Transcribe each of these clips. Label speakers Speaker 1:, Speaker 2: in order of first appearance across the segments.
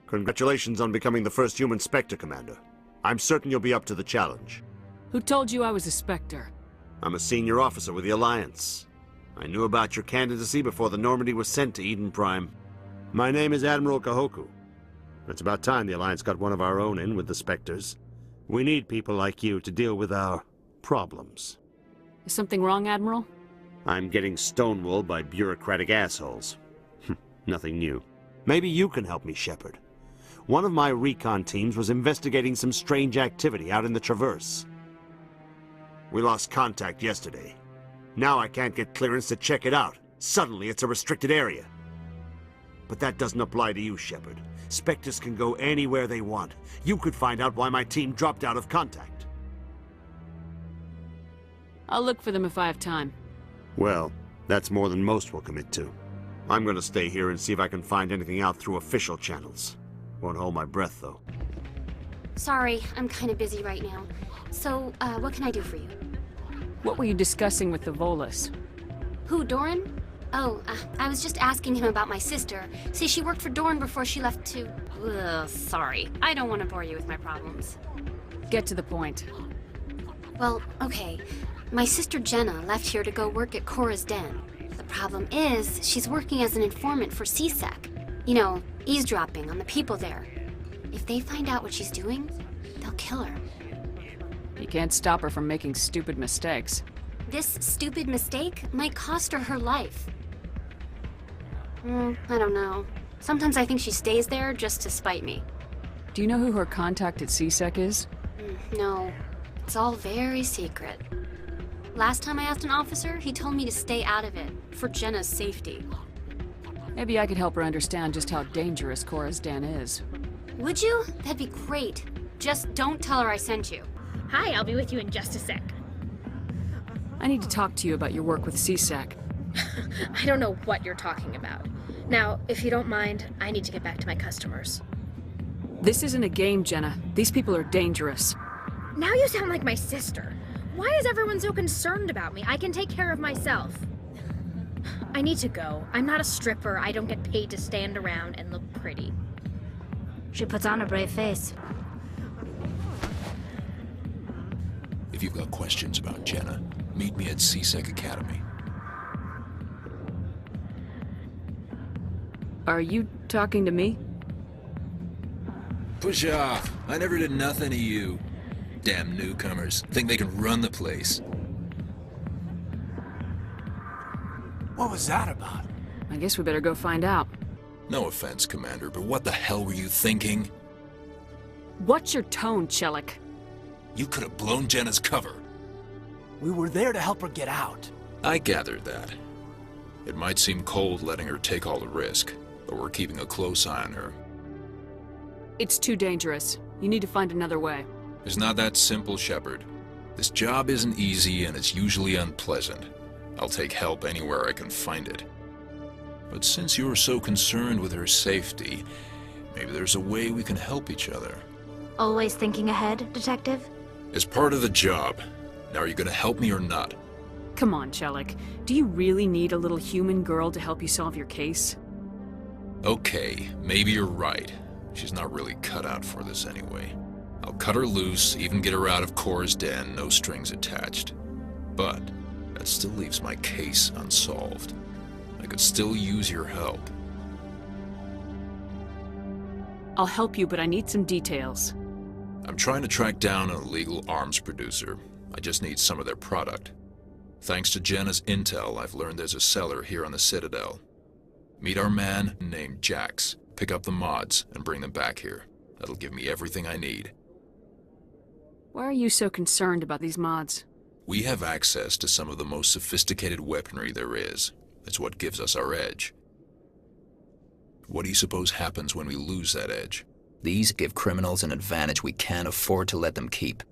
Speaker 1: Congratulations on becoming the first human Spectre, Commander. I'm certain you'll be up to the challenge.
Speaker 2: Who told you I was a Spectre?
Speaker 1: I'm a senior officer with the Alliance. I knew about your candidacy before the Normandy was sent to Eden Prime. My name is Admiral Kahoku. It's about time the Alliance got one of our own in with the Spectres. We need people like you to deal with our problems.
Speaker 2: Is something wrong, Admiral?
Speaker 1: I'm getting stonewalled by bureaucratic assholes. Nothing new. Maybe you can help me, Shepard. One of my recon teams was investigating some strange activity out in the Traverse. We lost contact yesterday. Now I can't get clearance to check it out. Suddenly it's a restricted area. But that doesn't apply to you, Shepard. Spectres can go anywhere they want. You could find out why my team dropped out of contact.
Speaker 2: I'll look for them if I have time.
Speaker 1: Well, that's more than most will commit to. I'm gonna stay here and see if I can find anything out through official channels. Won't hold my breath, though.
Speaker 3: Sorry, I'm kind of busy right now. So, what can I do for you?
Speaker 2: What were you discussing with the Volus?
Speaker 3: Who, Doran? Oh, I was just asking him about my sister. See, she worked for Doran before she left to... Ugh, sorry. I don't want to bore you with my problems.
Speaker 2: Get to the point.
Speaker 3: Well, okay. My sister Jenna left here to go work at Cora's Den. The problem is, she's working as an informant for CSEC. You know, eavesdropping on the people there. If they find out what she's doing, they'll kill her.
Speaker 2: You can't stop her from making stupid mistakes.
Speaker 3: This stupid mistake might cost her her life. I don't know. Sometimes I think she stays there just to spite me.
Speaker 2: Do you know who her contact at CSEC is?
Speaker 3: No. It's all very secret. Last time I asked an officer, he told me to stay out of it, for Jenna's safety.
Speaker 2: Maybe I could help her understand just how dangerous Cora's Den is.
Speaker 3: Would you? That'd be great. Just don't tell her I sent you.
Speaker 4: Hi, I'll be with you in just a sec.
Speaker 2: I need to talk to you about your work with CSEC.
Speaker 4: I don't know what you're talking about. Now, if you don't mind, I need to get back to my customers.
Speaker 2: This isn't a game, Jenna. These people are dangerous.
Speaker 4: Now you sound like my sister. Why is everyone so concerned about me? I can take care of myself. I need to go. I'm not a stripper. I don't get paid to stand around and look pretty.
Speaker 5: She puts on a brave face.
Speaker 6: If you've got questions about Jenna, meet me at CSEC Academy.
Speaker 2: Are you talking to me?
Speaker 6: Push off. I never did nothing to you. Damn newcomers. Think they can run the place.
Speaker 7: What was that about?
Speaker 2: I guess we better go find out.
Speaker 6: No offense, Commander, but what the hell were you thinking?
Speaker 2: What's your tone, Chelik?
Speaker 6: You could have blown Jenna's cover.
Speaker 7: We were there to help her get out.
Speaker 6: I gathered that. It might seem cold letting her take all the risk, but we're keeping a close eye on her.
Speaker 2: It's too dangerous. You need to find another way.
Speaker 6: It's not that simple, Shepard. This job isn't easy and it's usually unpleasant. I'll take help anywhere I can find it. But since you're so concerned with her safety, maybe there's a way we can help each other.
Speaker 5: Always thinking ahead, Detective?
Speaker 6: It's part of the job. Now are you gonna help me or not?
Speaker 2: Come on, Chelik. Do you really need a little human girl to help you solve your case?
Speaker 6: Okay, maybe you're right. She's not really cut out for this anyway. I'll cut her loose, even get her out of Cora's Den, no strings attached. But that still leaves my case unsolved. I could still use your help.
Speaker 2: I'll help you, but I need some details.
Speaker 6: I'm trying to track down an illegal arms producer. I just need some of their product. Thanks to Jenna's intel, I've learned there's a seller here on the Citadel. Meet our man named Jax, pick up the mods, and bring them back here. That'll give me everything I need.
Speaker 2: Why are you so concerned about these mods?
Speaker 6: We have access to some of the most sophisticated weaponry there is. It's what gives us our edge. What do you suppose happens when we lose that edge?
Speaker 8: These give criminals an advantage we can't afford to let them keep.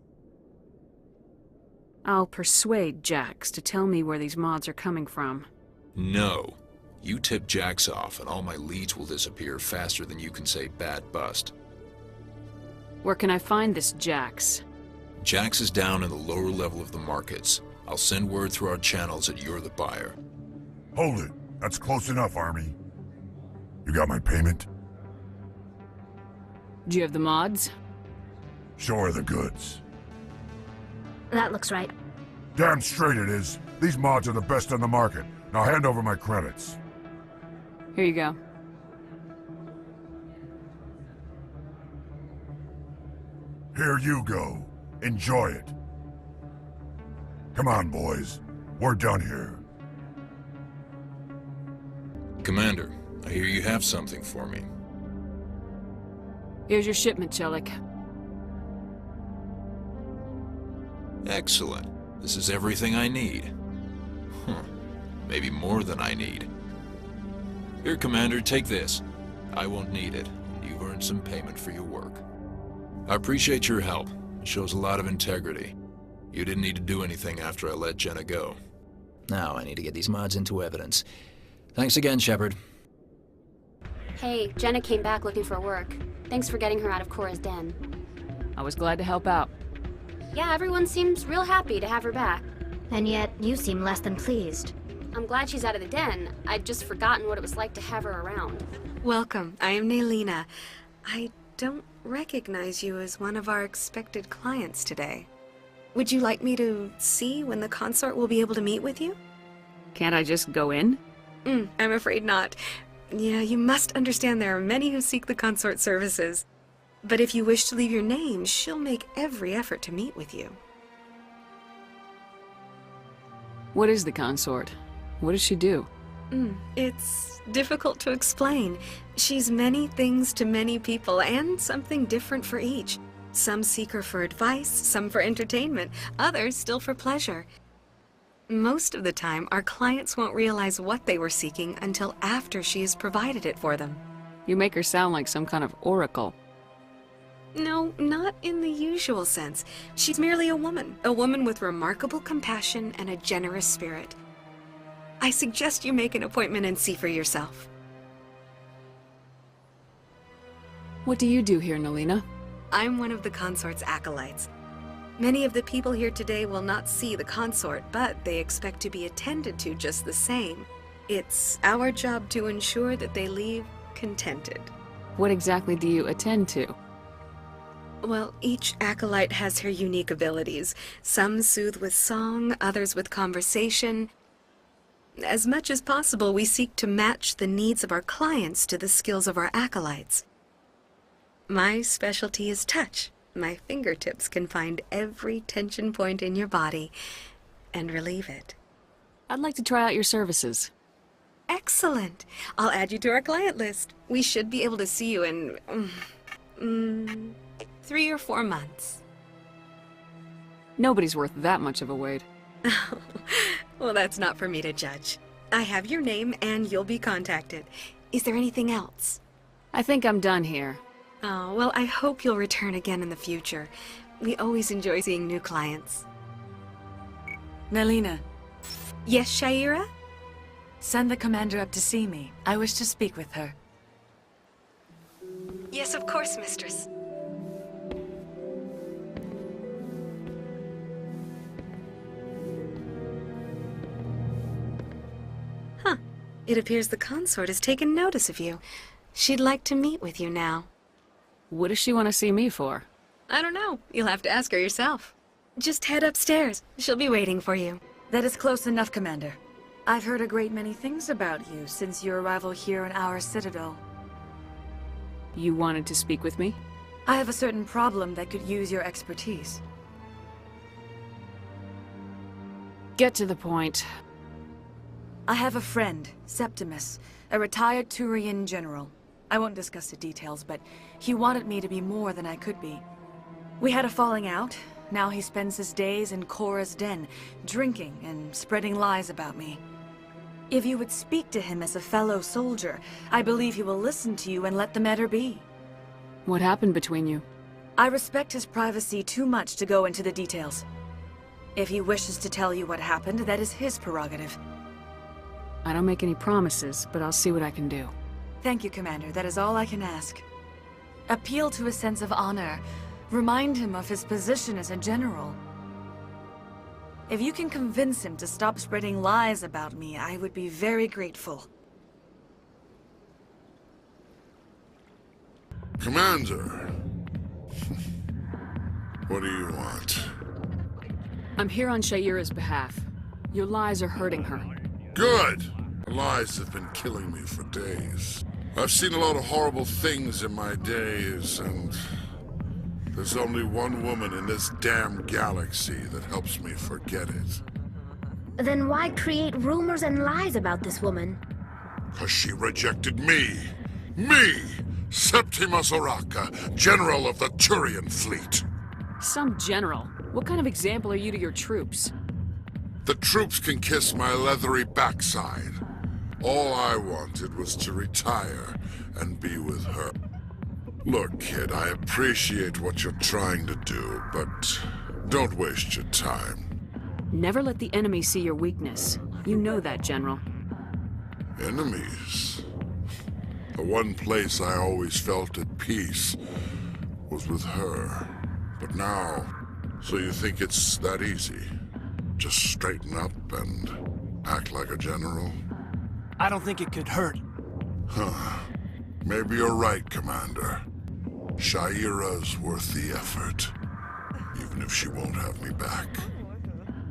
Speaker 2: I'll persuade Jax to tell me where these mods are coming from.
Speaker 6: No. You tip Jax off and all my leads will disappear faster than you can say bad bust.
Speaker 2: Where can I find this Jax?
Speaker 6: Jax is down in the lower level of the markets. I'll send word through our channels that you're the buyer.
Speaker 9: Hold it. That's close enough, Army. You got my payment?
Speaker 2: Do you have the mods?
Speaker 9: Show her the goods.
Speaker 5: That looks right.
Speaker 9: Damn straight it is. These mods are the best on the market. Now hand over my credits.
Speaker 2: Here you go.
Speaker 9: Here you go. Enjoy it. Come on, boys. We're done here.
Speaker 6: Commander, I hear you have something for me.
Speaker 2: Here's your shipment, Chelik.
Speaker 6: Excellent. This is everything I need. Maybe more than I need. Here, Commander, take this. I won't need it. You've earned some payment for your work. I appreciate your help. It shows a lot of integrity. You didn't need to do anything after I let Jenna go.
Speaker 8: Now I need to get these mods into evidence. Thanks again, Shepard.
Speaker 3: Hey, Jenna came back looking for work. Thanks for getting her out of Cora's den.
Speaker 2: I was glad to help out.
Speaker 3: Yeah, everyone seems real happy to have her back.
Speaker 5: And yet, you seem less than pleased.
Speaker 3: I'm glad she's out of the den. I'd just forgotten what it was like to have her around.
Speaker 10: Welcome. I am Naylina. I don't recognize you as one of our expected clients today. Would you like me to see when the consort will be able to meet with you?
Speaker 2: Can't I just go in?
Speaker 10: I'm afraid not. Yeah, you must understand there are many who seek the consort services. But if you wish to leave your name, she'll make every effort to meet with you.
Speaker 2: What is the consort? What does she do?
Speaker 10: It's difficult to explain. She's many things to many people, and something different for each. Some seek her for advice, some for entertainment, others still for pleasure. Most of the time, our clients won't realize what they were seeking until after she has provided it for them.
Speaker 2: You make her sound like some kind of oracle.
Speaker 10: No, not in the usual sense. She's merely a woman with remarkable compassion and a generous spirit. I suggest you make an appointment and see for yourself.
Speaker 2: What do you do here, Naylina?
Speaker 10: I'm one of the consort's acolytes. Many of the people here today will not see the consort, but they expect to be attended to just the same. It's our job to ensure that they leave contented.
Speaker 2: What exactly do you attend to?
Speaker 10: Well, each acolyte has her unique abilities. Some soothe with song, others with conversation. As much as possible, we seek to match the needs of our clients to the skills of our acolytes. My specialty is touch. My fingertips can find every tension point in your body and relieve it.
Speaker 2: I'd like to try out your services.
Speaker 10: Excellent. I'll add you to our client list. We should be able to see you in 3 or 4 months.
Speaker 2: Nobody's worth that much of a wait.
Speaker 10: Well, that's not for me to judge. I have your name and you'll be contacted. Is there anything else?
Speaker 2: I think I'm done here.
Speaker 10: Oh, well, I hope you'll return again in the future. We always enjoy seeing new clients.
Speaker 11: Naylina,
Speaker 10: Yes, Shaira?
Speaker 11: send the commander up to see me. I wish to speak with her.
Speaker 10: Yes, of course, mistress. Huh. It appears the consort has taken notice of you. She'd like to meet with you now.
Speaker 2: What does she want to see me for?
Speaker 10: I don't know. You'll have to ask her yourself. Just head upstairs. She'll be waiting for you.
Speaker 11: That is close enough, Commander. I've heard a great many things about you since your arrival here in our citadel.
Speaker 2: You wanted to speak with me?
Speaker 11: I have a certain problem that could use your expertise.
Speaker 2: Get to the point.
Speaker 11: I have a friend, Septimus, a retired Turian general. I won't discuss the details, but he wanted me to be more than I could be. We had a falling out. Now he spends his days in Cora's den, drinking and spreading lies about me. If you would speak to him as a fellow soldier, I believe he will listen to you and let the matter be.
Speaker 2: What happened between you?
Speaker 11: I respect his privacy too much to go into the details. If he wishes to tell you what happened, that is his prerogative.
Speaker 2: I don't make any promises, but I'll see what I can do.
Speaker 11: Thank you, Commander. That is all I can ask. Appeal to his sense of honor. Remind him of his position as a general. If you can convince him to stop spreading lies about me, I would be very grateful.
Speaker 9: Commander, What do you want?
Speaker 2: I'm here on Shaira's behalf. Your lies are hurting her.
Speaker 9: Good! Lies have been killing me for days. I've seen a lot of horrible things in my days, and there's only one woman in this damn galaxy that helps me forget it.
Speaker 5: Then why create rumors and lies about this woman?
Speaker 9: 'Cause she rejected me! Me! Septimus Oraka, General of the Turian Fleet!
Speaker 2: Some general. What kind of example are you to your troops?
Speaker 9: The troops can kiss my leathery backside. All I wanted was to retire and be with her. Look, kid, I appreciate what you're trying to do, but don't waste your time.
Speaker 2: Never let the enemy see your weakness. You know that, General.
Speaker 9: Enemies? The one place I always felt at peace was with her. But now, so you think it's that easy? Just straighten up and act like a general?
Speaker 7: I don't think it could hurt.
Speaker 9: Huh. Maybe you're right, Commander. Shaira's worth the effort, even if she won't have me back.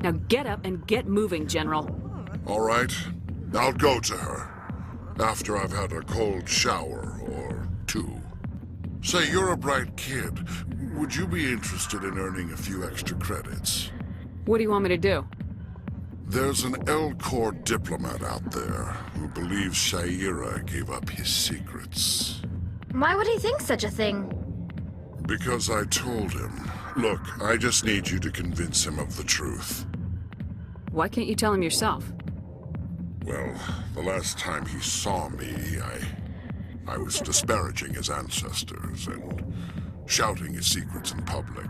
Speaker 2: Now get up and get moving, General.
Speaker 9: All right, I'll go to her. After I've had a cold shower or two. Say, you're a bright kid. Would you be interested in earning a few extra credits?
Speaker 2: What do you want me to do?
Speaker 9: There's an L-Corps diplomat out there who believes Shaira gave up his secrets.
Speaker 5: Why would he think such a thing?
Speaker 9: Because I told him. Look, I just need you to convince him of the truth.
Speaker 2: Why can't you tell him yourself?
Speaker 9: Well, the last time he saw me, I was disparaging his ancestors and shouting his secrets in public.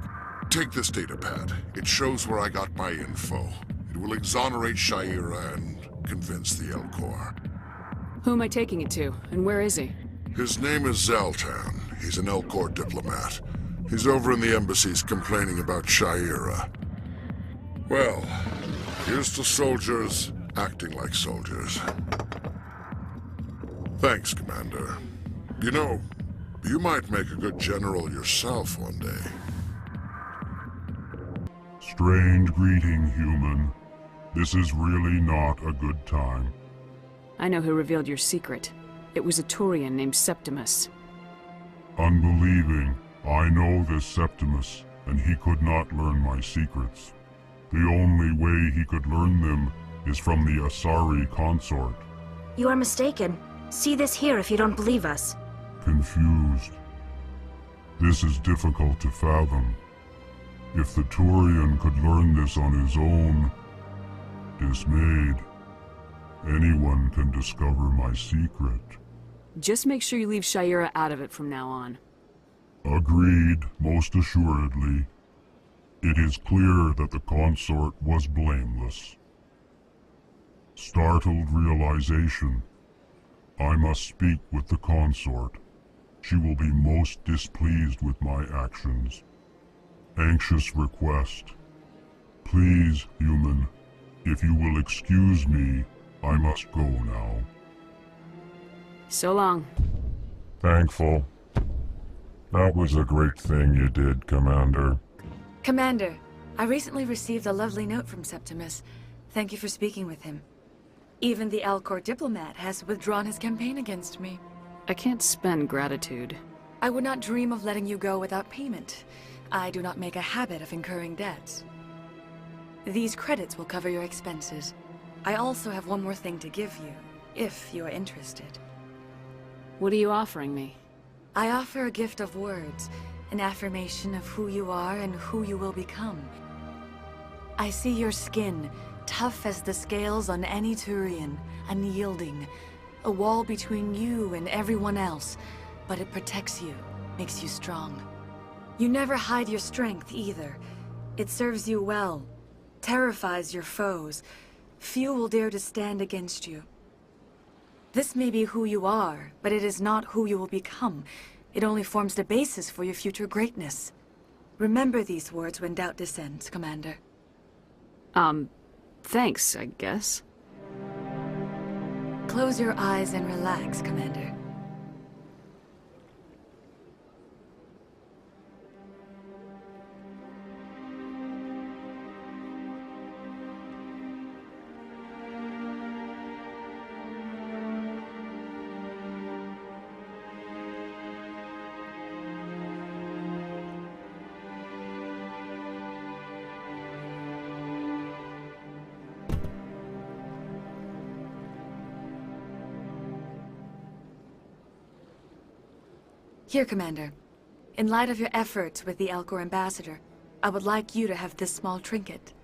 Speaker 9: Take this data pad. It shows where I got my info. It will exonerate Shaira and convince the L-Corps.
Speaker 2: Who am I taking it to, and where is he?
Speaker 9: His name is Zaltan. He's an L-Corps diplomat. He's over in the embassies complaining about Shaira. Well, here's to soldiers acting like soldiers. Thanks, Commander. You know, you might make a good general yourself one day. Strange greeting, human. This is really not a good time.
Speaker 2: I know who revealed your secret. It was a Turian named Septimus.
Speaker 9: Unbelieving. I know this Septimus, and he could not learn my secrets. The only way he could learn them is from the Asari consort.
Speaker 5: You are mistaken. See this here if you don't believe us.
Speaker 9: Confused. This is difficult to fathom. If the Turian could learn this on his own, dismayed, anyone can discover my secret.
Speaker 2: Just make sure you leave Shaira out of it from now on.
Speaker 9: Agreed, most assuredly. It is clear that the consort was blameless. Startled realization. I must speak with the consort. She will be most displeased with my actions. Anxious request. Please, human, if you will excuse me, I must go now.
Speaker 2: So long.
Speaker 9: Thankful. That was a great thing you did, Commander.
Speaker 11: Commander, I recently received a lovely note from Septimus. Thank you for speaking with him. Even the L-Corps diplomat has withdrawn his campaign against me.
Speaker 2: I can't spend gratitude.
Speaker 11: I would not dream of letting you go without payment. I do not make a habit of incurring debts. These credits will cover your expenses. I also have one more thing to give you, if you are interested.
Speaker 2: What are you offering me?
Speaker 11: I offer a gift of words, an affirmation of who you are and who you will become. I see your skin, tough as the scales on any Turian, unyielding, a wall between you and everyone else, but it protects you, makes you strong. You never hide your strength either. It serves you well, terrifies your foes. Few will dare to stand against you. This may be who you are, but it is not who you will become. It only forms the basis for your future greatness. Remember these words when doubt descends, Commander.
Speaker 2: Thanks, I guess.
Speaker 11: Close your eyes and relax, Commander. Here, Commander. In light of your efforts with the Elcor ambassador, I would like you to have this small trinket.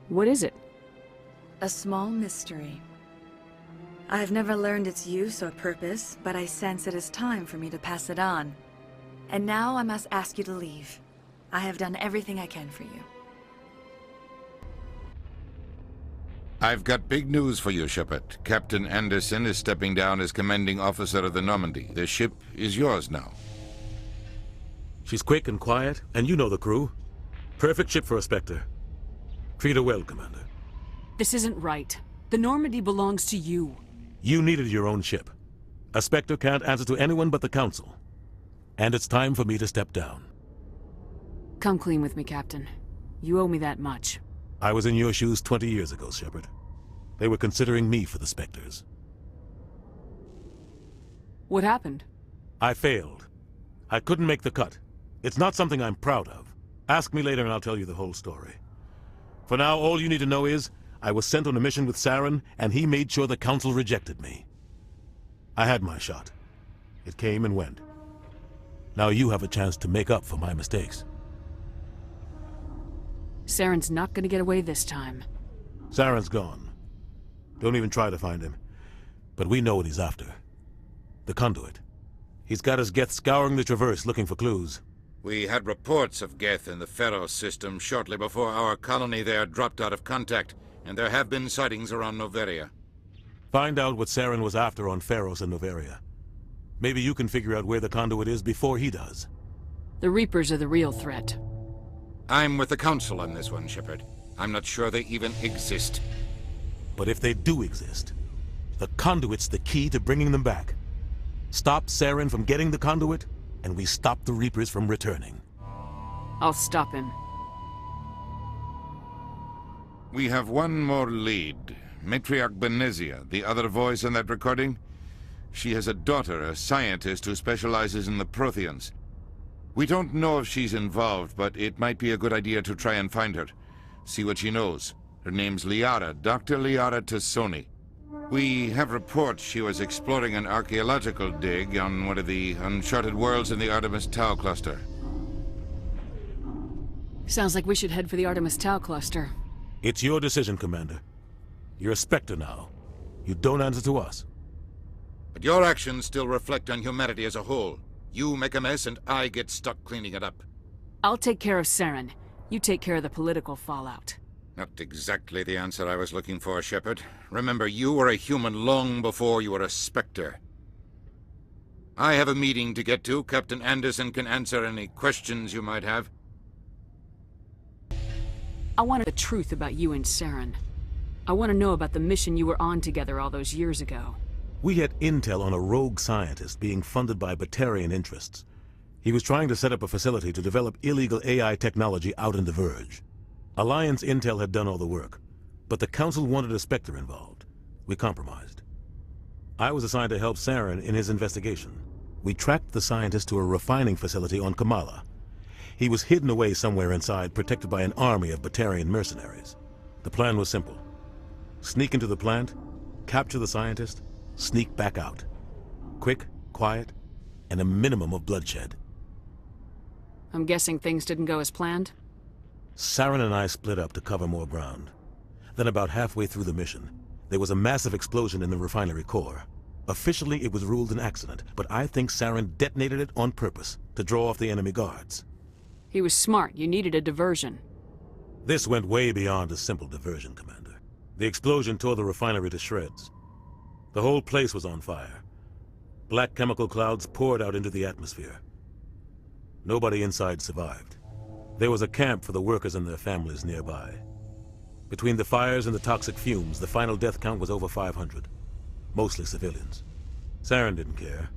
Speaker 2: What is it?
Speaker 11: A small mystery. I have never learned its use or purpose, but I sense it is time for me to pass it on. And now I must ask you to leave. I have done everything I can for you.
Speaker 12: I've got big news for you, Shepard. Captain Anderson is stepping down as commanding officer of the Normandy. The ship is yours now.
Speaker 13: She's quick and quiet, and you know the crew. Perfect ship for a Spectre. Treat her well, Commander.
Speaker 2: This isn't right. The Normandy belongs to you.
Speaker 13: You needed your own ship. A Spectre can't answer to anyone but the Council. And it's time for me to step down.
Speaker 2: Come clean with me, Captain. You owe me that much.
Speaker 13: I was in your shoes 20 years ago, Shepard. They were considering me for the Spectres.
Speaker 2: What happened?
Speaker 13: I failed. I couldn't make the cut. It's not something I'm proud of. Ask me later and I'll tell you the whole story. For now, all you need to know is, I was sent on a mission with Saren, and he made sure the Council rejected me. I had my shot. It came and went. Now you have a chance to make up for my mistakes.
Speaker 2: Saren's not gonna get away this time.
Speaker 13: Saren's gone. Don't even try to find him. But we know what he's after. The conduit. He's got his Geth scouring the Traverse looking for clues.
Speaker 12: We had reports of Geth in the Methos system shortly before our colony there dropped out of contact, and there have been sightings around Noveria.
Speaker 13: Find out what Saren was after on Pharos and Noveria. Maybe you can figure out where the conduit is before he does.
Speaker 2: The Reapers are the real threat.
Speaker 12: I'm with the Council on this one, Shepard. I'm not sure they even exist.
Speaker 13: But if they do exist, the conduit's the key to bringing them back. Stop Saren from getting the conduit, and we stop the Reapers from returning.
Speaker 2: I'll stop him.
Speaker 12: We have one more lead. Matriarch Benezia, the other voice in that recording. She has a daughter, a scientist who specializes in the Protheans. We don't know if she's involved, but it might be a good idea to try and find her. See what she knows. Her name's Liara, Dr. Liara Tassoni. We have reports she was exploring an archaeological dig on one of the uncharted worlds in the Artemis Tau cluster.
Speaker 2: Sounds like we should head for the Artemis Tau cluster.
Speaker 13: It's your decision, Commander. You're a Spectre now. You don't answer to us.
Speaker 12: But your actions still reflect on humanity as a whole. You make a mess and I get stuck cleaning it up.
Speaker 2: I'll take care of Saren. You take care of the political fallout.
Speaker 12: Not exactly the answer I was looking for, Shepard. Remember, you were a human long before you were a Spectre. I have a meeting to get to. Captain Anderson can answer any questions you might have.
Speaker 2: I want the truth about you and Saren. I want to know about the mission you were on together all those years ago.
Speaker 13: We had intel on a rogue scientist being funded by Batarian interests. He was trying to set up a facility to develop illegal AI technology out in the Verge. Alliance intel had done all the work, but the Council wanted a Spectre involved. We compromised. I was assigned to help Saren in his investigation. We tracked the scientist to a refining facility on Kamala. He was hidden away somewhere inside, protected by an army of Batarian mercenaries. The plan was simple. Sneak into the plant, capture the scientist, sneak back out. Quick, quiet, and a minimum of bloodshed.
Speaker 2: I'm guessing things didn't go as planned?
Speaker 13: Saren and I split up to cover more ground. Then about halfway through the mission, there was a massive explosion in the refinery core. Officially, it was ruled an accident, but I think Saren detonated it on purpose to draw off the enemy guards.
Speaker 2: He was smart. You needed a diversion.
Speaker 13: This went way beyond a simple diversion, Commander. The explosion tore the refinery to shreds. The whole place was on fire. Black chemical clouds poured out into the atmosphere. Nobody inside survived. There was a camp for the workers and their families nearby. Between the fires and the toxic fumes, the final death count was over 500. Mostly civilians. Saren didn't care.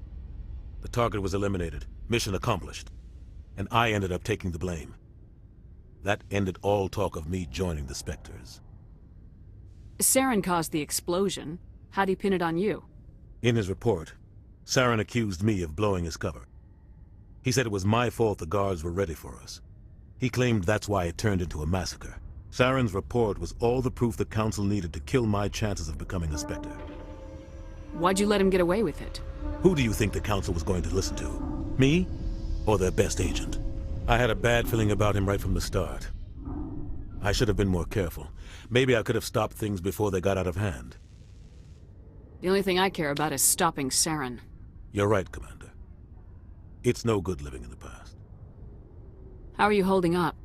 Speaker 13: The target was eliminated, mission accomplished. And I ended up taking the blame. That ended all talk of me joining the Spectres.
Speaker 2: Saren caused the explosion. How'd he pin it on you?
Speaker 13: In his report, Saren accused me of blowing his cover. He said it was my fault the guards were ready for us. He claimed that's why it turned into a massacre. Saren's report was all the proof the Council needed to kill my chances of becoming a Spectre.
Speaker 2: Why'd you let him get away with it?
Speaker 13: Who do you think the Council was going to listen to? Me? Or their best agent? I had a bad feeling about him right from the start. I should have been more careful. Maybe I could have stopped things before they got out of hand.
Speaker 2: The only thing I care about is stopping Saren.
Speaker 13: You're right, Commander. It's no good living in the past.
Speaker 2: How are you holding up?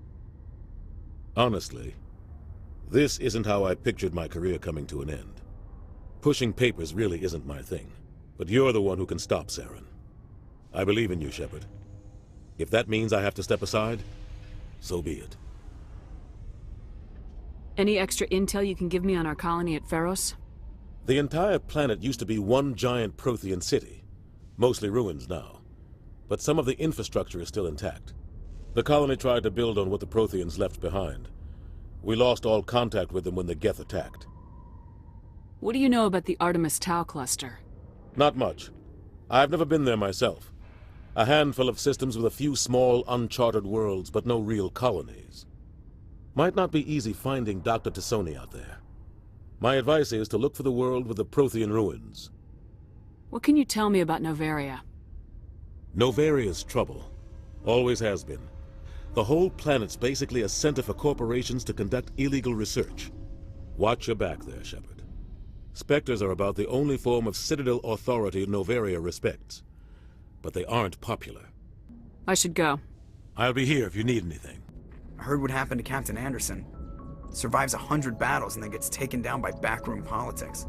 Speaker 13: Honestly, this isn't how I pictured my career coming to an end. Pushing papers really isn't my thing, but you're the one who can stop Saren. I believe in you, Shepard. If that means I have to step aside, so be it.
Speaker 2: Any extra intel you can give me on our colony at Pharos?
Speaker 13: The entire planet used to be one giant Prothean city, mostly ruins now. But some of the infrastructure is still intact. The colony tried to build on what the Protheans left behind. We lost all contact with them when the Geth attacked.
Speaker 2: What do you know about the Artemis Tau cluster?
Speaker 13: Not much. I've never been there myself. A handful of systems with a few small, uncharted worlds, but no real colonies. Might not be easy finding Dr. Tassoni out there. My advice is to look for the world with the Prothean ruins.
Speaker 2: What can you tell me about Novaria?
Speaker 13: Novaria's trouble. Always has been. The whole planet's basically a center for corporations to conduct illegal research. Watch your back there, Shepard. Spectres are about the only form of Citadel authority Novaria respects. But they aren't popular.
Speaker 2: I should go.
Speaker 13: I'll be here if you need anything.
Speaker 14: I heard what happened to Captain Anderson. Survives 100 battles and then gets taken down by backroom politics.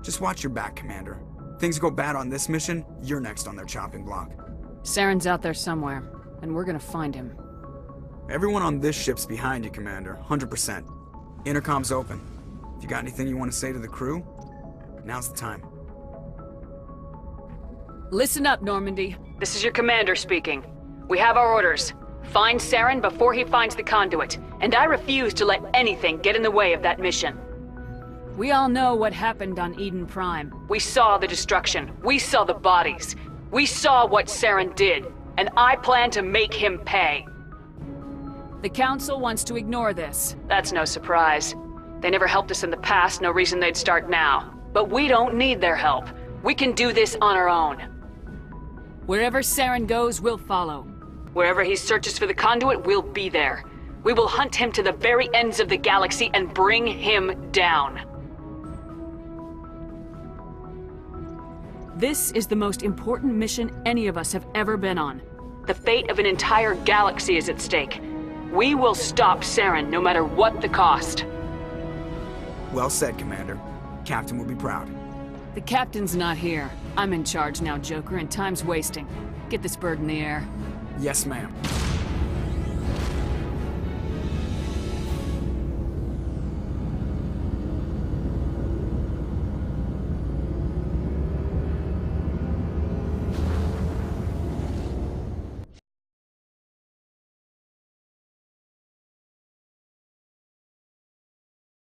Speaker 14: Just watch your back, Commander. Things go bad on this mission, you're next on their chopping block.
Speaker 2: Saren's out there somewhere, and we're gonna find him.
Speaker 14: Everyone on this ship's behind you, Commander, 100%. Intercom's open. If you got anything you want to say to the crew, now's the time.
Speaker 2: Listen up, Normandy. This is your commander speaking. We have our orders. Find Saren before he finds the conduit, and I refuse to let anything get in the way of that mission. We all know what happened on Eden Prime. We saw the destruction. We saw the bodies. We saw what Saren did, and I plan to make him pay. The Council wants to ignore this. That's no surprise. They never helped us in the past, no reason they'd start now. But we don't need their help. We can do this on our own. Wherever Saren goes, we'll follow. Wherever he searches for the conduit, we'll be there. We will hunt him to the very ends of the galaxy and bring him down. This is the most important mission any of us have ever been on. The fate of an entire galaxy is at stake. We will stop Saren no matter what the cost.
Speaker 14: Well said, Commander. Captain will be proud.
Speaker 2: The captain's not here. I'm in charge now, Joker, and time's wasting. Get this bird in the air.
Speaker 14: Yes, ma'am.